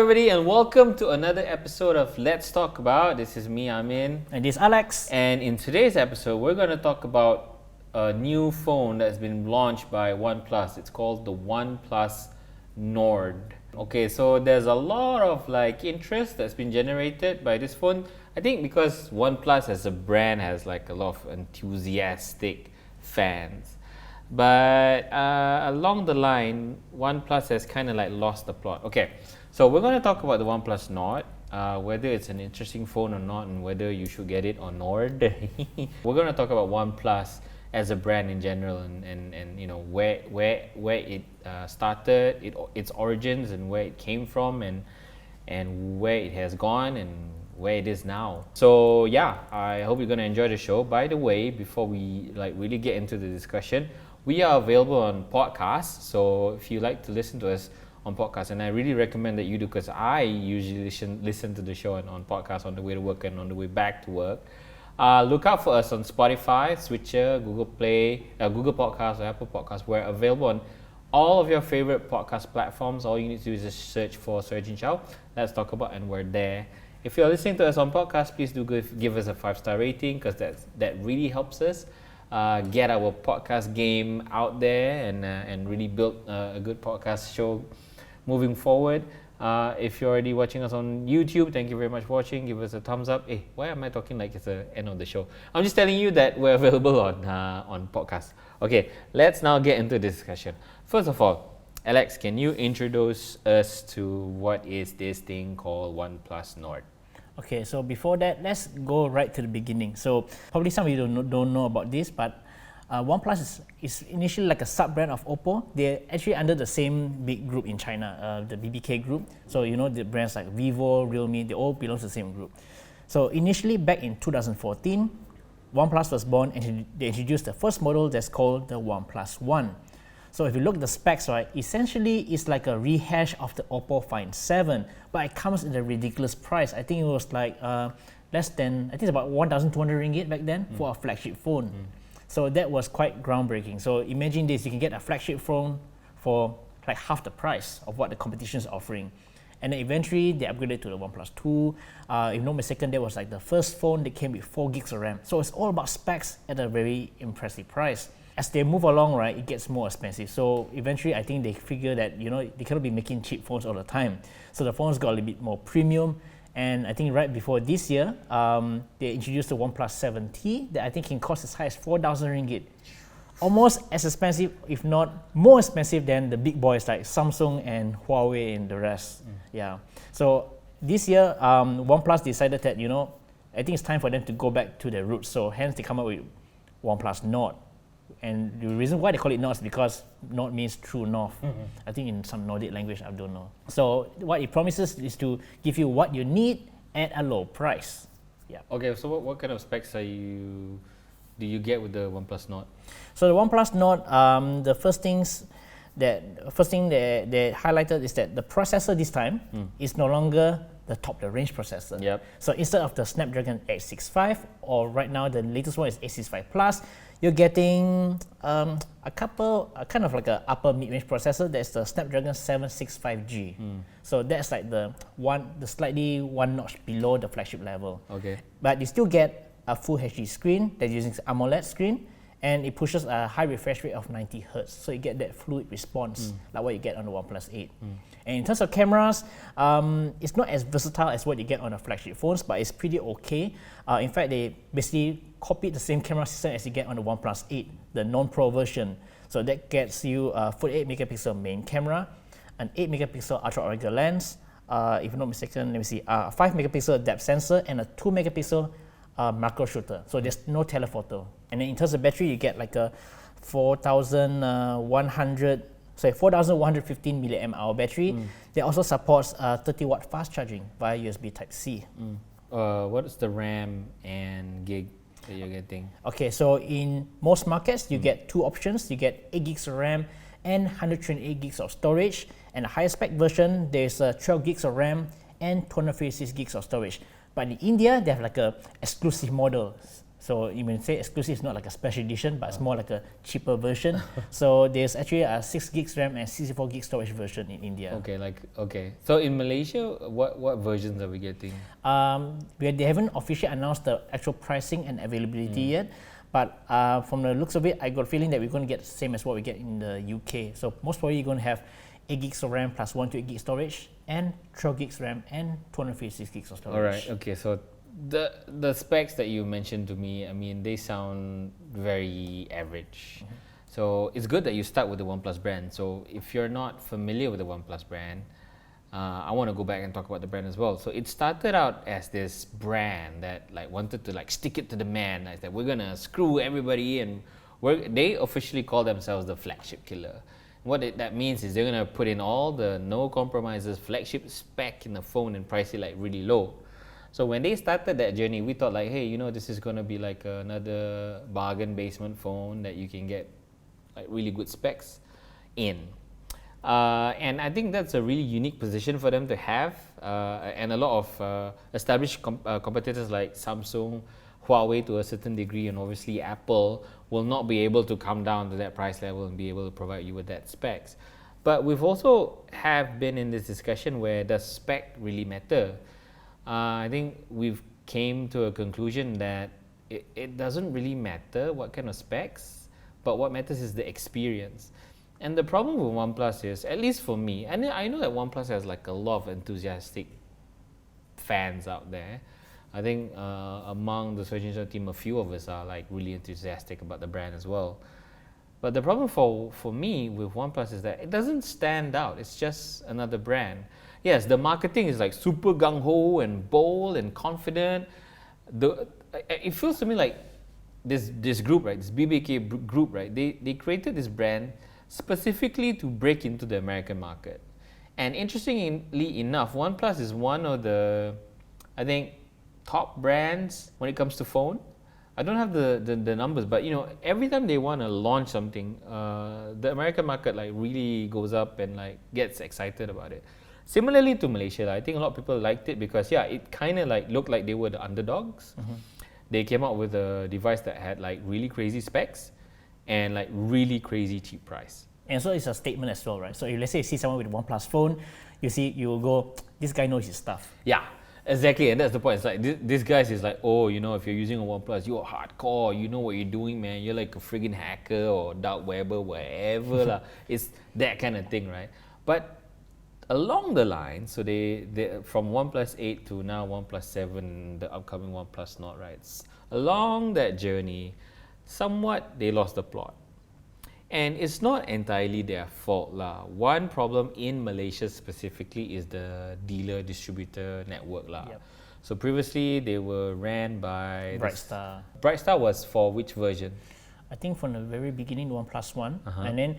everybody, and welcome to another episode of Let's Talk About. This is me, Amin. And this is Alex. And in today's episode, we're going to talk about a new phone that's been launched by OnePlus. It's called the OnePlus Nord. Okay, so there's a lot of interest that's been generated by this phone. I think because OnePlus as a brand has a lot of enthusiastic fans. But along the line, OnePlus has kind of lost the plot. Okay, so we're going to talk about the OnePlus Nord, whether it's an interesting phone or not, and whether you should get it or Nord. We're going to talk about OnePlus as a brand in general, and you know where it started, its origins, and where it came from, and where it has gone, and where it is now. So yeah, I hope you're going to enjoy the show. By the way, before we really get into the discussion, we are available on podcasts, so if you like to listen to us on podcasts, and I really recommend that you do, because I usually listen to the show on podcasts on the way to work and on the way back to work. Look out for us on Spotify, Switcher, Google Play, Google Podcasts, or Apple Podcasts. We're available on all of your favorite podcast platforms. All you need to do is just search for Surgeon Chow. Let's Talk About, and we're there. If you're listening to us on podcast, please do give us a 5-star rating, because that really helps us get our podcast game out there and really build a good podcast show moving forward. If you're already watching us on YouTube, thank you very much for watching. Give us a thumbs up. Hey, why am I talking like it's the end of the show? I'm just telling you that we're available on podcast. Okay, let's now get into the discussion. First of all, Alex, can you introduce us to what is this thing called OnePlus Nord? Okay, so before that, let's go right to the beginning. So probably some of you don't know about this, but OnePlus is initially like a sub-brand of Oppo. They're actually under the same big group in China, the BBK group. So you know the brands like Vivo, Realme, they all belong to the same group. So initially back in 2014, OnePlus was born and they introduced the first model that's called the OnePlus One. So if you look at the specs, right, essentially it's like a rehash of the Oppo Find 7, but it comes at a ridiculous price. I think it was less than, I think it's about 1,200 ringgit back then for a flagship phone. So that was quite groundbreaking. So imagine this, you can get a flagship phone for half the price of what the competition is offering. And then eventually they upgraded to the OnePlus 2. If I'm not mistaken, that was the first phone that came with 4 gigs of RAM. So it's all about specs at a very impressive price. As they move along, right, it gets more expensive. So eventually, I think they figure that they cannot be making cheap phones all the time. So the phones got a little bit more premium. And I think right before this year, they introduced the OnePlus 7T that I think can cost as high as 4,000 ringgit. Almost as expensive, if not more expensive than the big boys like Samsung and Huawei and the rest. Yeah. So this year, OnePlus decided that I think it's time for them to go back to their roots. So hence they come up with OnePlus Nord. And the reason why they call it Nord is because Nord means true north. I think in some Nordic language, I don't know. So what it promises is to give you what you need at a low price. Yeah. Okay, so what kind of specs do you get with the OnePlus Nord? So the OnePlus Nord, the first thing they highlighted is that the processor this time is no longer the top-of-the-range processor. Yep. So instead of the Snapdragon 865, or right now the latest one is 865 Plus, you're getting a kind of like a upper mid-range processor. That's the Snapdragon 765G. So that's the slightly one notch below the flagship level. Okay. But you still get a full HD screen that's using AMOLED screen, and it pushes a high refresh rate of 90 Hz. So you get that fluid response like what you get on the OnePlus 8. And in terms of cameras, it's not as versatile as what you get on the flagship phones, but it's pretty okay. In fact, they basically copied the same camera system as you get on the OnePlus 8, the non-Pro version. So that gets you a 48 megapixel main camera, an 8 megapixel ultra wide angle lens, if I'm not mistaken, let me see, a 5 megapixel depth sensor, and a 2 megapixel macro shooter. So there's no telephoto. And then in terms of battery, you get a 4,115 milliamp-hour battery. That also supports 30 watt fast charging via USB Type-C. What is the RAM and gig that you're getting? Okay, so in most markets, you get two options. You get 8 gigs of RAM and 128 gigs of storage. And the higher spec version, there's 12 gigs of RAM and 256 gigs of storage. But in India, they have a exclusive model So you may say exclusive is not like a special edition, but it's more like a cheaper version. So there's actually a 6 gigs RAM and 64 gig storage version in India. Okay. So in Malaysia, what versions are we getting? They haven't officially announced the actual pricing and availability yet. But from the looks of it, I got a feeling that we're going to get the same as what we get in the UK. So most probably you're going to have 8 gigs of RAM plus 128 gig storage and 12 gigs RAM and 256 gigs of storage. All right. Okay. So the specs that you mentioned to me, I mean, they sound very average. So it's good that you start with the OnePlus brand. So if you're not familiar with the OnePlus brand, I want to go back and talk about the brand as well. So it started out as this brand that like wanted to like stick it to the man. Like that we're gonna screw everybody, and they officially call themselves the flagship killer. That means is they're gonna put in all the no compromises flagship spec in the phone and price it like really low. So when they started that journey, we thought like, hey, this is gonna be like another bargain basement phone that you can get like really good specs in. And I think that's a really unique position for them to have. And a lot of established competitors like Samsung, Huawei to a certain degree, and obviously Apple will not be able to come down to that price level and be able to provide you with that specs. But we've also have been in this discussion where does spec really matter? I think we've came to a conclusion that it doesn't really matter what kind of specs, but what matters is the experience. And the problem with OnePlus is, at least for me, and I know that OnePlus has like a lot of enthusiastic fans out there. I think among the Search Engine team, a few of us are like really enthusiastic about the brand as well. But the problem for me with OnePlus is that it doesn't stand out. It's just another brand. Yes, the marketing is like super gung-ho and bold and confident. It feels to me like this group, right, this BBK group, right, they created this brand specifically to break into the American market. And interestingly enough, OnePlus is one of the, I think, top brands when it comes to phone. I don't have the numbers, but every time they want to launch something, the American market like really goes up and like gets excited about it. Similarly to Malaysia, I think a lot of people liked it because it kind of like looked like they were the underdogs. They came out with a device that had like really crazy specs and like really crazy cheap price. And so it's a statement as well, right? So if let's say you see someone with a OnePlus phone, you will go, this guy knows his stuff. Yeah, exactly, and that's the point. It's like this guys is like, oh, if you're using a OnePlus, you're hardcore. You know what you're doing, man. You're like a friggin' hacker or dark webber, whatever lah. It's that kind of thing, right? But along the line, so they from OnePlus 8 to now OnePlus 7, the upcoming OnePlus Nord, right? Along that journey, somewhat they lost the plot. And it's not entirely their fault lah. One problem in Malaysia specifically is the dealer distributor network lah. Yep. So previously they were ran by Brightstar. Brightstar was for which version? I think from the very beginning, OnePlus 1, and then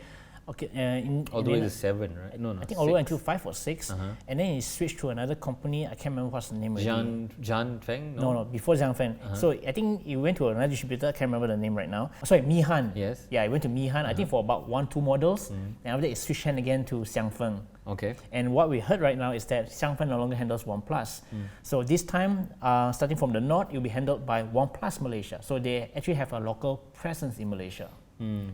all the way to 7, right? No, I think all the way 6. until 5 or 6, and then he switched to another company. I can't remember what's the name. Zhan Feng? No, before Zhang Feng. So I think he went to another distributor. I can't remember the name right now. Sorry, Mihan. Yes. Yeah, he went to Mihan. I think for about 1-2 models, and after that, he switched hand again to Xiangfeng. Okay. And what we heard right now is that Xiangfeng no longer handles OnePlus. So this time, starting from the Nord, it will be handled by OnePlus Malaysia. So they actually have a local presence in Malaysia.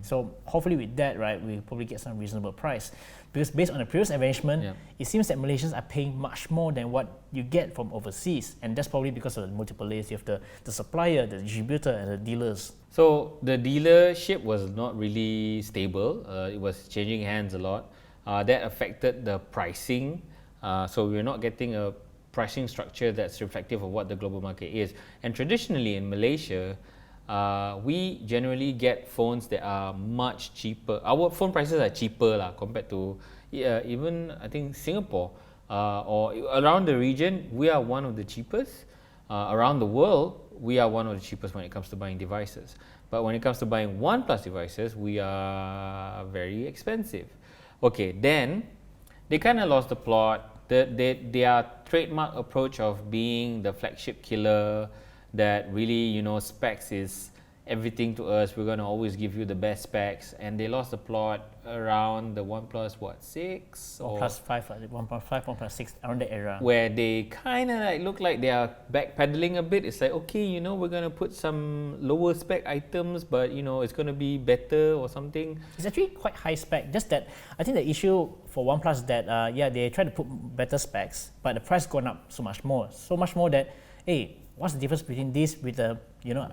So hopefully with that, right, we'll probably get some reasonable price. Because based on the previous arrangement, it seems that Malaysians are paying much more than what you get from overseas. And that's probably because of the multiple layers. You have the supplier, the distributor, and the dealers. So the dealership was not really stable. It was changing hands a lot. That affected the pricing. So we're not getting a pricing structure that's reflective of what the global market is. And traditionally in Malaysia, we generally get phones that are much cheaper. Our phone prices are cheaper lah, compared to even I think Singapore or around the region. We are one of the cheapest. Around the world, we are one of the cheapest when it comes to buying devices. But when it comes to buying OnePlus devices, we are very expensive. Okay, then they kind of lost the plot. Their trademark approach of being the flagship killer, that really specs is everything to us. We're gonna always give you the best specs, and they lost the plot around the OnePlus 6 or OnePlus 5, 1.5, OnePlus 6, around the era. where they kind of like look like they are backpedaling a bit. It's like, okay, you know, we're gonna put some lower spec items, but you know, it's gonna be better or something. It's actually quite high spec. Just that I think the issue for OnePlus is that yeah, they try to put better specs, but the price gone up so much more that hey, what's the difference between this with the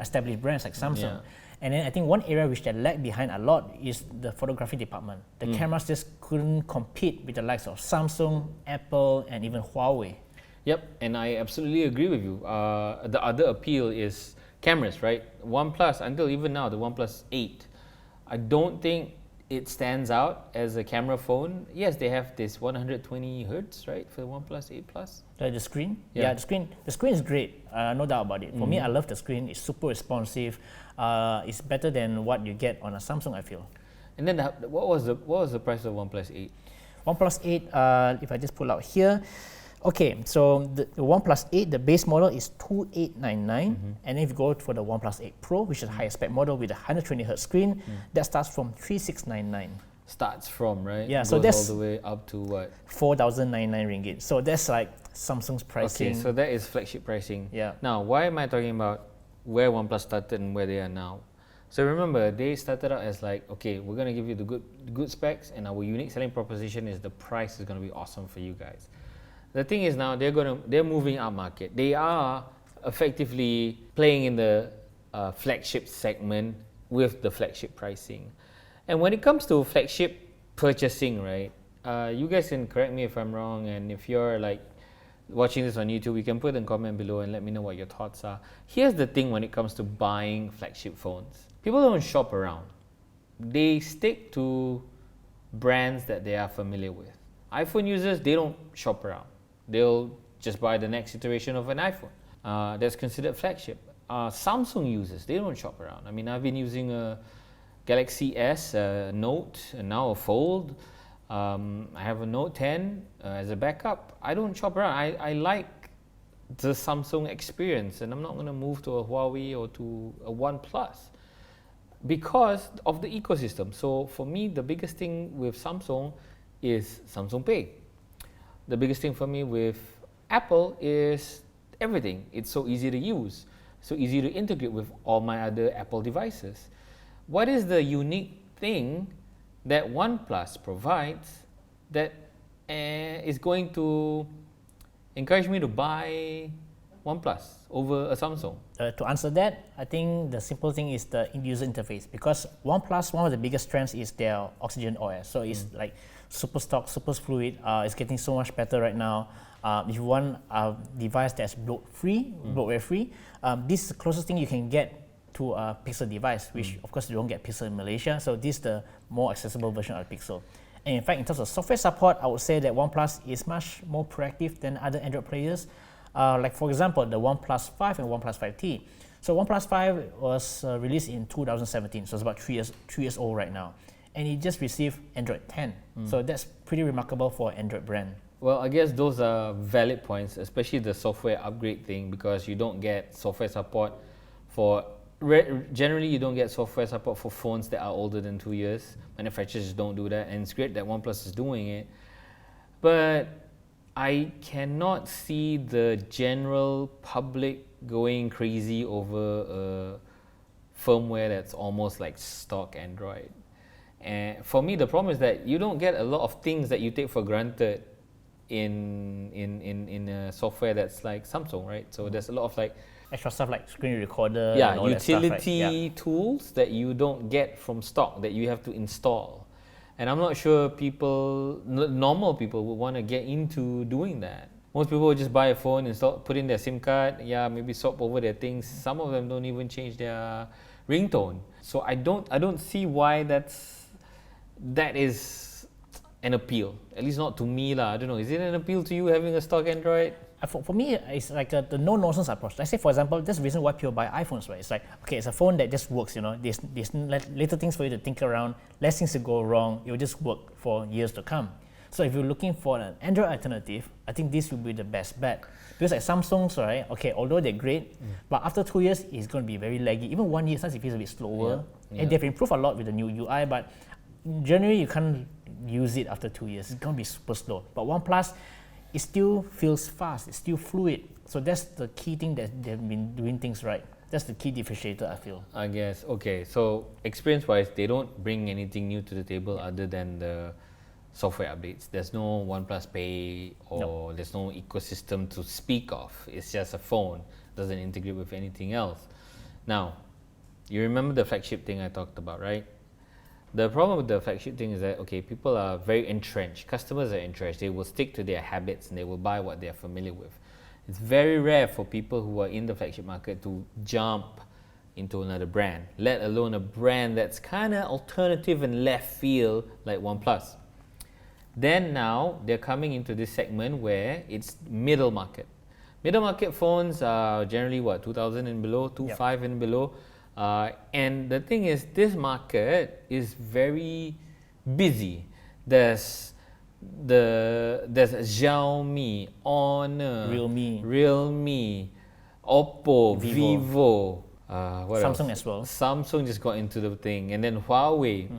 established brands like Samsung? Yeah. And then I think one area which they lag behind a lot is the photography department. The cameras just couldn't compete with the likes of Samsung, Apple, and even Huawei. Yep, and I absolutely agree with you. The other appeal is cameras, right? OnePlus, until even now, the OnePlus 8, I don't think it stands out as a camera phone. Yes, they have this 120 hertz, right, for the OnePlus 8 Plus. The screen? Yeah. Yeah, the screen is great, no doubt about it. For me, I love the screen. It's super responsive. It's better than what you get on a Samsung, I feel. And then what was the price of OnePlus 8? OnePlus 8, if I just pull out here, okay, so the OnePlus 8, the base model is 2899, and then if you go for the OnePlus 8 Pro, which is a higher spec model with a 120Hz screen, that starts from 3699. Starts from, right? Yeah, It so goes that's all the way up to what? 4,099 ringgit. So that's like Samsung's pricing. Okay, so that is flagship pricing. Yeah. Now, why am I talking about where OnePlus started and where they are now? So remember, they started out as like, okay, we're gonna give you the good specs, and our unique selling proposition is the price is gonna be awesome for you guys. The thing is now they're moving up market. They are effectively playing in the flagship segment with the flagship pricing. And when it comes to flagship purchasing, right? You guys can correct me if I'm wrong, and if you're like watching this on YouTube, you can put in comment below and let me know what your thoughts are. Here's the thing when it comes to buying flagship phones. People don't shop around. They stick to brands that they are familiar with. iPhone users, they don't shop around. They'll just buy the next iteration of an iPhone. That's considered flagship. Samsung users, they don't shop around. I mean, I've been using a Galaxy S, a Note, and now a Fold. I have a Note 10 as a backup. I don't shop around. I like the Samsung experience, and I'm not going to move to a Huawei or to a OnePlus because of the ecosystem. So for me, the biggest thing with Samsung is Samsung Pay. The biggest thing for me with Apple is everything. It's so easy to use, so easy to integrate with all my other Apple devices. What is the unique thing that OnePlus provides that is going to encourage me to buy OnePlus over a Samsung? To answer that, I think the simple thing is the user interface, because OnePlus, one of the biggest strengths is their Oxygen OS. So it's like super stock, super fluid. It's getting so much better right now. If you want a device that's bloatware free, this is the closest thing you can get to a Pixel device, which of course you don't get Pixel in Malaysia. So this is the more accessible version of the Pixel. And in fact, in terms of software support, I would say that OnePlus is much more proactive than other Android players. Like for example, the OnePlus 5 and OnePlus 5T. So OnePlus 5 was released in 2017, so it's about 3 years old right now. And it just received Android 10. So that's pretty remarkable for an Android brand. Well, I guess those are valid points, especially the software upgrade thing, because you don't get software support for generally you don't get software support for phones that are older than 2 years. Manufacturers don't do that, and it's great that OnePlus is doing it. But I cannot see the general public going crazy over a firmware that's almost like stock Android. And for me, the problem is that you don't get a lot of things that you take for granted in a software that's like Samsung, right? So there's a lot of like extra stuff like screen recorder, yeah, and all utility that stuff, right? Yeah. tools that you don't get from stock that you have to install. And I'm not sure normal people would want to get into doing that. Most people would just buy a phone, put in their SIM card, maybe swap over their things. Some of them don't even change their ringtone. So I don't see why that is an appeal. At least not to me lah. I don't know. Is it an appeal to you having a stock Android? For me, it's like the no-nonsense approach. Let's say, for example, that's the reason why people buy iPhones, right? It's like, okay, it's a phone that just works, There's little things for you to think around, less things to go wrong. It will just work for years to come. So if you're looking for an Android alternative, I think this will be the best bet. Because like Samsung's, right, okay, although they're great, but after 2 years, it's going to be very laggy. Even 1 year, sometimes it feels a bit slower. And they've improved a lot with the new UI, but generally you can't use it after 2 years. It's going to be super slow. But OnePlus, it still feels fast. It's still fluid. So that's the key thing that they've been doing things right. That's the key differentiator, I feel. I guess. Okay, so experience-wise, they don't bring anything new to the table other than the software updates. There's no OnePlus Pay or there's no ecosystem to speak of. It's just a phone. Doesn't integrate with anything else. Now, you remember the flagship thing I talked about, right? The problem with the flagship thing is that, okay, people are very entrenched. Customers are entrenched. They will stick to their habits and they will buy what they are familiar with. It's very rare for people who are in the flagship market to jump into another brand, let alone a brand that's kind of alternative and left field like OnePlus. Then now they're coming into this segment where it's middle market. Middle market phones are generally what, 2,000 and below, 2.5 and below. And the thing is, this market is very busy. There's Xiaomi, Honor, Realme, Oppo, Vivo. What Samsung else? as well. Samsung just got into the thing, and then Huawei.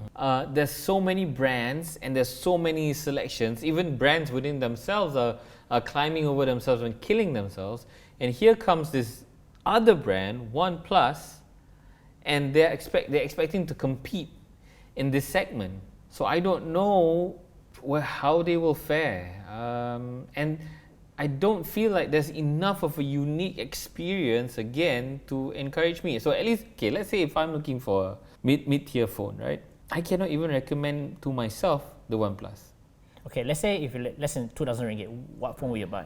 There's so many brands and there's so many selections. Even brands within themselves are climbing over themselves and killing themselves. And here comes this other brand, OnePlus, and they're expecting to compete in this segment. So I don't know how they will fare. And I don't feel like there's enough of a unique experience again to encourage me. So at least, okay, let's say if I'm looking for a mid-tier phone, right? I cannot even recommend to myself the OnePlus. Okay, let's say if you're less than 2,000 ringgit, what phone will you buy?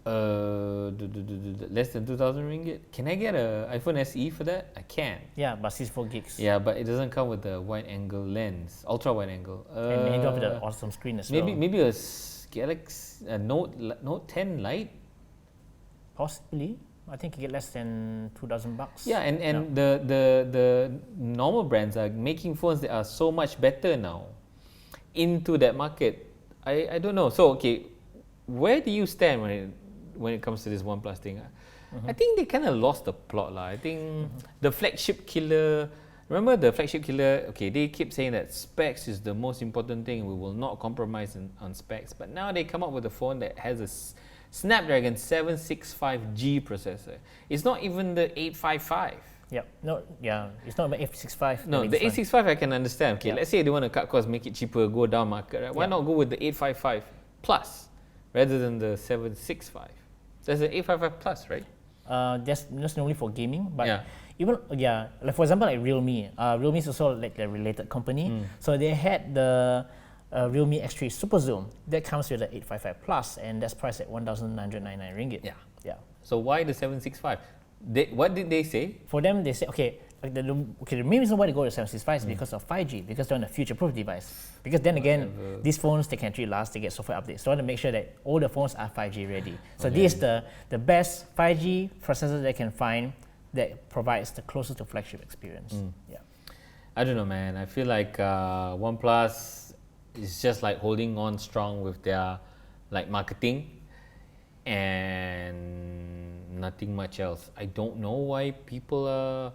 Less than 2,000 ringgit. Can I get an iPhone SE for that? I can. Yeah, but 64 gigs. Yeah, but it doesn't come with the wide-angle lens, ultra-wide-angle. And you don't have the awesome screen as well. Maybe a Galaxy Note 10 Lite. Possibly. I think you get less than 2,000 bucks. Yeah, and the normal brands are making phones that are so much better now into that market. I don't know. So okay, where do you stand when it comes to this OnePlus thing? I think they kind of lost the plot lah. I think the flagship killer. Remember the flagship killer? Okay, they keep saying that specs is the most important thing. We will not compromise on specs. But now they come up with a phone that has a Snapdragon 765G processor. It's not even the 855. Yep. No. Yeah. It's not about 865. No, the 865 I can understand. Okay, let's say they want to cut costs, make it cheaper, go down market. Right? Why not go with the 855 plus rather than the 765? There's the 855 plus, right? That's only for gaming, but even like for example, like Realme. Realme is also like a related company. So they had the Realme X3 Super Zoom that comes with the 855 plus, and that's priced at 1,999 ringgit. Yeah. So why the 765? What did they say? For them, they say the main reason why they go to 765 is because of 5G, because they're on a future-proof device. Because then again, these phones, they can actually last, they get software updates. So I want to make sure that all the phones are 5G ready. So this is the best 5G processor they can find that provides the closest to flagship experience. Yeah. I don't know, man. I feel like OnePlus is just like holding on strong with their like marketing and nothing much else. I don't know why people are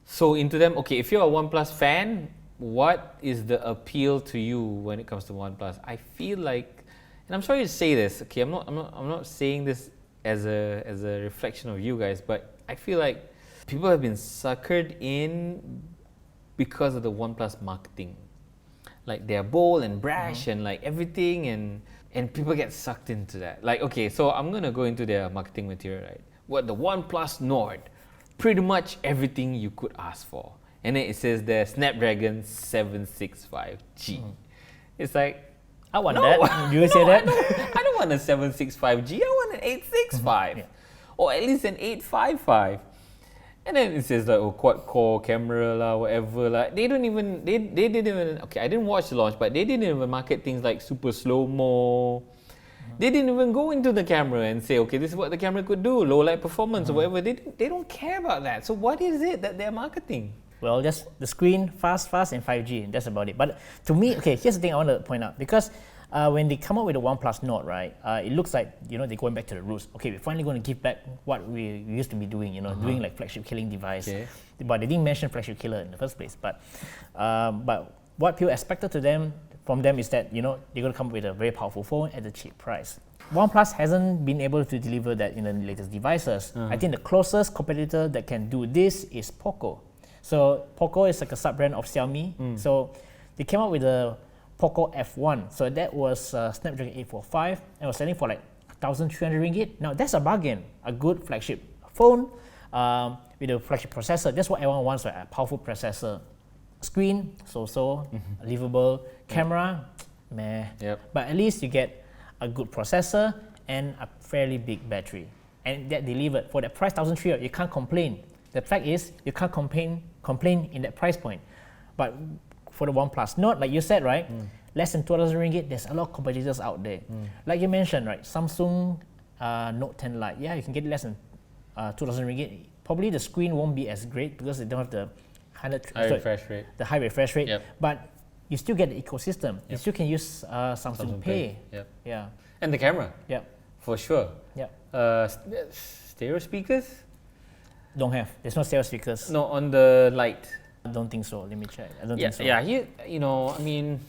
so into them. Okay, if you're a OnePlus fan, what is the appeal to you when it comes to OnePlus? I feel like, and I'm sorry to say this, okay, I'm not saying this as a reflection of you guys, but I feel like people have been suckered in because of the OnePlus marketing. Like they're bold and brash and like everything, and people get sucked into that. Like, okay, so I'm gonna go into their marketing material, right? What the OnePlus Nord, pretty much everything you could ask for. And then it says there Snapdragon 765G. It's like, I want that. Do you say that? I don't want a 765G. I want an 865, or at least an 855. And then it says like quad core camera lah, whatever lah. They didn't even. Okay, I didn't watch the launch, but they didn't even market things like super slow mo. They didn't even go into the camera and say, okay, this is what the camera could do, low light performance or whatever. They don't care about that. So what is it that they're marketing? Well, just the screen, fast, and 5G. That's about it. But to me, okay, here's the thing I want to point out. Because when they come up with the OnePlus Nord, right, it looks like, they're going back to the roots. Okay, we're finally going to give back what we used to be doing, doing like flagship killing device. Okay. But they didn't mention flagship killer in the first place. But what people expected from them is that, they're going to come up with a very powerful phone at a cheap price. OnePlus hasn't been able to deliver that in the latest devices. I think the closest competitor that can do this is Poco. So Poco is like a sub-brand of Xiaomi. So they came up with the Poco F1. So that was Snapdragon 845 and was selling for like 1,300 ringgit. Now that's a bargain, a good flagship phone with a flagship processor. That's what everyone wants, right? A powerful processor. Screen, so-so, livable. Camera, meh. But at least you get a good processor and a fairly big battery. And that delivered for that price, 1,300, you can't complain. The fact is, you can't complain in that price point. But for the OnePlus Nord, like you said, right, less than 2,000 ringgit, there's a lot of competitors out there. Like you mentioned, right, Samsung Note 10 Lite, yeah, you can get less than 2,000 ringgit. Probably the screen won't be as great because they don't have the high refresh rate. But you still get the ecosystem. You still can use Samsung Pay. Yeah. And the camera. For sure. Stereo speakers? Don't have. There's no stereo speakers. No, on the Lite. I don't think so. Let me check. I don't think so. Yeah, I mean,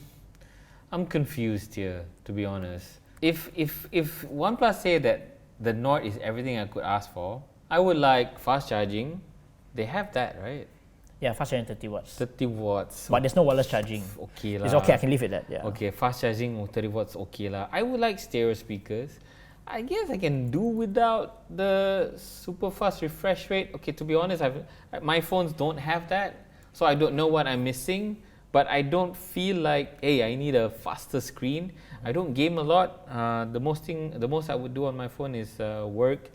I'm confused here, to be honest. If OnePlus say that the Nord is everything I could ask for, I would like fast charging. They have that, right? Yeah, fast charging 30 watts. 30 watts. But there's no wireless charging. Okay lah. It's okay, I can live with that. Yeah. Okay, fast charging 30 watts, okay lah. I would like stereo speakers. I guess I can do without the super fast refresh rate. Okay, to be honest, my phones don't have that, so I don't know what I'm missing. But I don't feel like, hey, I need a faster screen. I don't game a lot. The most I would do on my phone is work,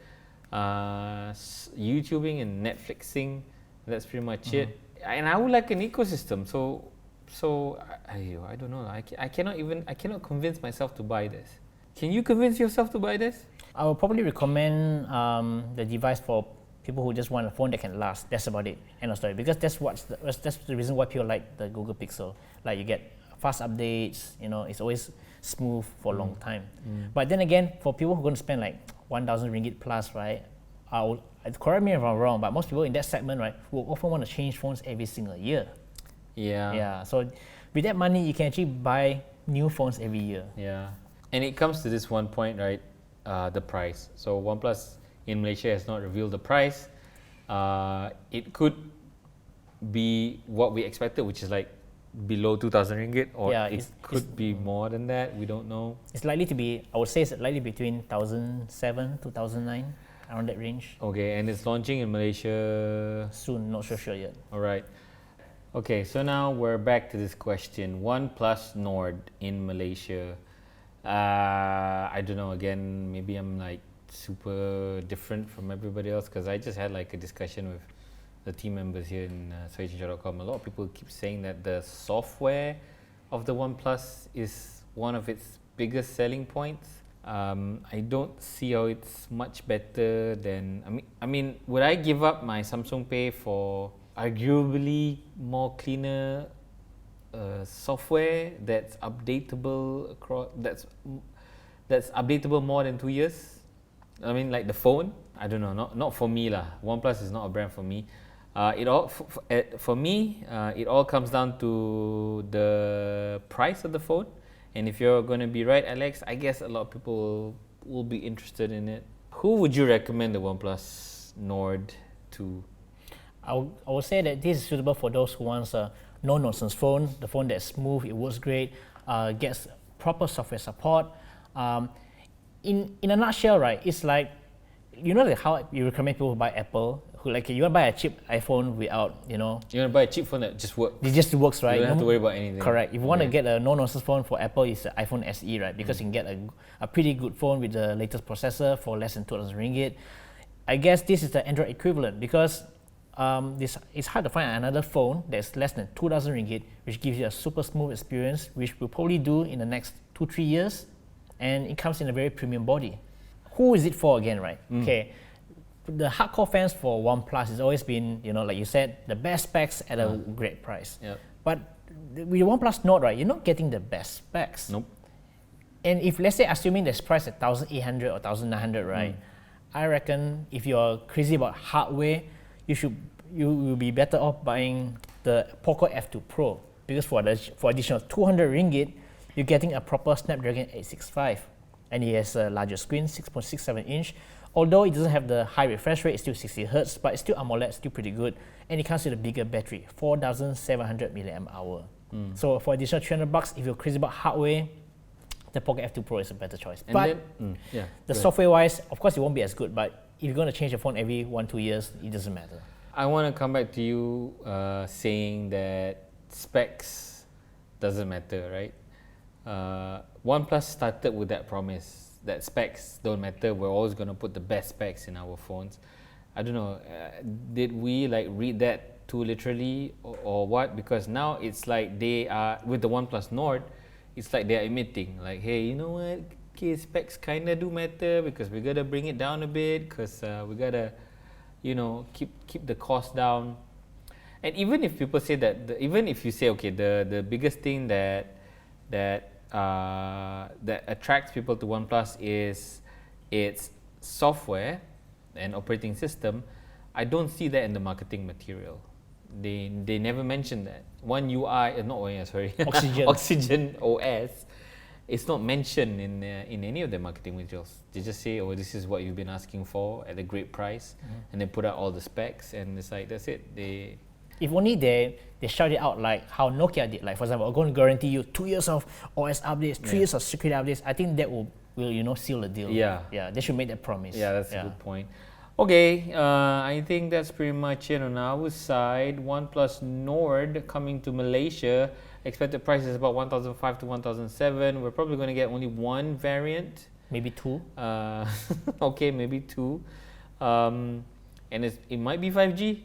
YouTubing and Netflixing. That's pretty much it. And I would like an ecosystem. So I don't know. I cannot convince myself to buy this. Can you convince yourself to buy this? I would probably recommend the device for people who just want a phone that can last. That's about it. End of story. Because that's the reason why people like the Google Pixel. Like you get fast updates. It's always smooth for a long time. But then again, for people who are going to spend like 1,000 ringgit plus, right? Correct me if I'm wrong, but most people in that segment, right, will often want to change phones every single year. Yeah. So with that money, you can actually buy new phones every year. Yeah. And it comes to this one point, right? The price. So OnePlus in Malaysia has not revealed the price. It could be what we expected, which is like below 2,000 ringgit, or it could be more than that. We don't know. It's likely to be, I would say it's likely between 1,007 to 1,009, around that range. Okay, and it's launching in Malaysia soon, not sure yet. All right. Okay, so now we're back to this question. OnePlus Nord in Malaysia. I don't know, again, maybe I'm like super different from everybody else because I just had like a discussion with the team members here in soychinchua.com. A lot of people keep saying that the software of the OnePlus is one of its biggest selling points. I don't see how it's much better than, I mean, would I give up my Samsung Pay for arguably more cleaner software that's updatable that's updatable more than 2 years? I mean, like the phone. I don't know. Not for me lah. OnePlus is not a brand for me. For me, it all comes down to the price of the phone. And if you're going to be right, Alex, I guess a lot of people will be interested in it. Who would you recommend the OnePlus Nord to? I would say that this is suitable for those who want a no-nonsense phone, the phone that's smooth, it works great, gets proper software support. In a nutshell, right, it's like, like how you recommend people who buy Apple, who like, you want to buy a cheap iPhone without, You want to buy a cheap phone that just works. It just works, right? You don't have to worry about anything. Correct. If you want to get a no-nonsense phone for Apple, it's the iPhone SE, right? Because you can get a pretty good phone with the latest processor for less than 2,000 ringgit. I guess this is the Android equivalent because it's hard to find another phone that's less than 2,000 ringgit, which gives you a super smooth experience, which we'll probably do in the next 2-3 years, and it comes in a very premium body. Who is it for again, right? Okay, the hardcore fans for OnePlus has always been, like you said, the best specs at a great price. Yep. But with OnePlus Nord, right, you're not getting the best specs. Nope. And if, let's say, assuming this price at 1,800 or 1,900, right, I reckon if you're crazy about hardware, you will be better off buying the Poco F2 Pro, because for additional 200 ringgit, you're getting a proper Snapdragon 865, and it has a larger screen, 6.67 inch. Although it doesn't have the high refresh rate, it's still 60 Hz, but it's still AMOLED, still pretty good, and it comes with a bigger battery, 4,700 mAh. So for additional 300 bucks, if you're crazy about hardware, the Poco F2 Pro is a better choice. And but the software-wise, of course, it won't be as good. But if you're going to change your phone every 1-2 years, it doesn't matter. I want to come back to you saying that specs doesn't matter, right? OnePlus started with that promise that specs don't matter. We're always going to put the best specs in our phones. I don't know. Did we read that too literally or what? Because now it's like they are with the OnePlus Nord. It's like they're admitting, like, hey, you know what? Okay, specs kinda do matter because we gotta bring it down a bit because we gotta, keep the cost down. And even if people say that, even if you say, okay, the biggest thing that attracts people to OnePlus is its software and operating system, I don't see that in the marketing material. They never mentioned that. One UI, not OS, sorry, Oxygen OS. It's not mentioned in any of the marketing materials. They just say, "Oh, this is what you've been asking for at a great price," and they put out all the specs, and it's like that's it. If only they shout it out like how Nokia did. Like for example, I'm going to guarantee you 2 years of OS updates, 3 years of security updates. I think that will seal the deal. Yeah. They should make that promise. Yeah, that's a good point. Okay, I think that's pretty much it on our side. OnePlus Nord coming to Malaysia. Expected price is about 1,005 to 1,007. We're probably going to get only one variant. Maybe two. Okay, maybe two. And it might be 5G.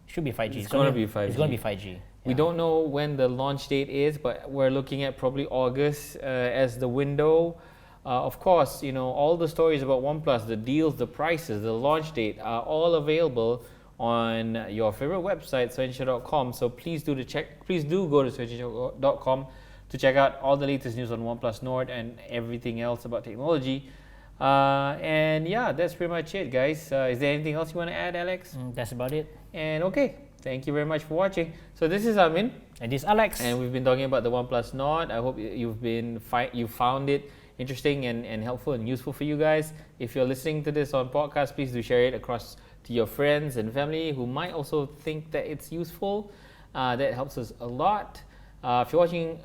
Should be 5G. It's going to be 5G. It's going to be 5G. Yeah. We don't know when the launch date is, but we're looking at probably August as the window. Of course, all the stories about OnePlus, the deals, the prices, the launch date are all available on your favorite website, searchinshow.com. So please do go to searchinshow.com to check out all the latest news on OnePlus Nord and everything else about technology. And yeah, that's pretty much it, guys. Is there anything else you want to add, Alex? That's about it. And okay, thank you very much for watching. So this is Amin. And this is Alex. And we've been talking about the OnePlus Nord. I hope you found it interesting and helpful and useful for you guys. If you're listening to this on podcast, please do share it across to your friends and family who might also think that it's useful. That helps us a lot. If you're watching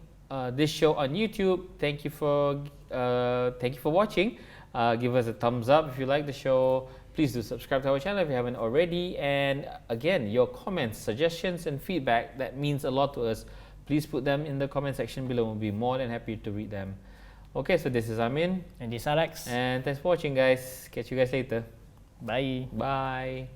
this show on YouTube, thank you for watching. Give us a thumbs up if you like the show. Please do subscribe to our channel if you haven't already. And again, your comments, suggestions, and feedback, that means a lot to us. Please put them in the comment section below. We'll be more than happy to read them. Okay, so this is Amin. And this is Alex. And thanks for watching, guys. Catch you guys later. Bye. Bye.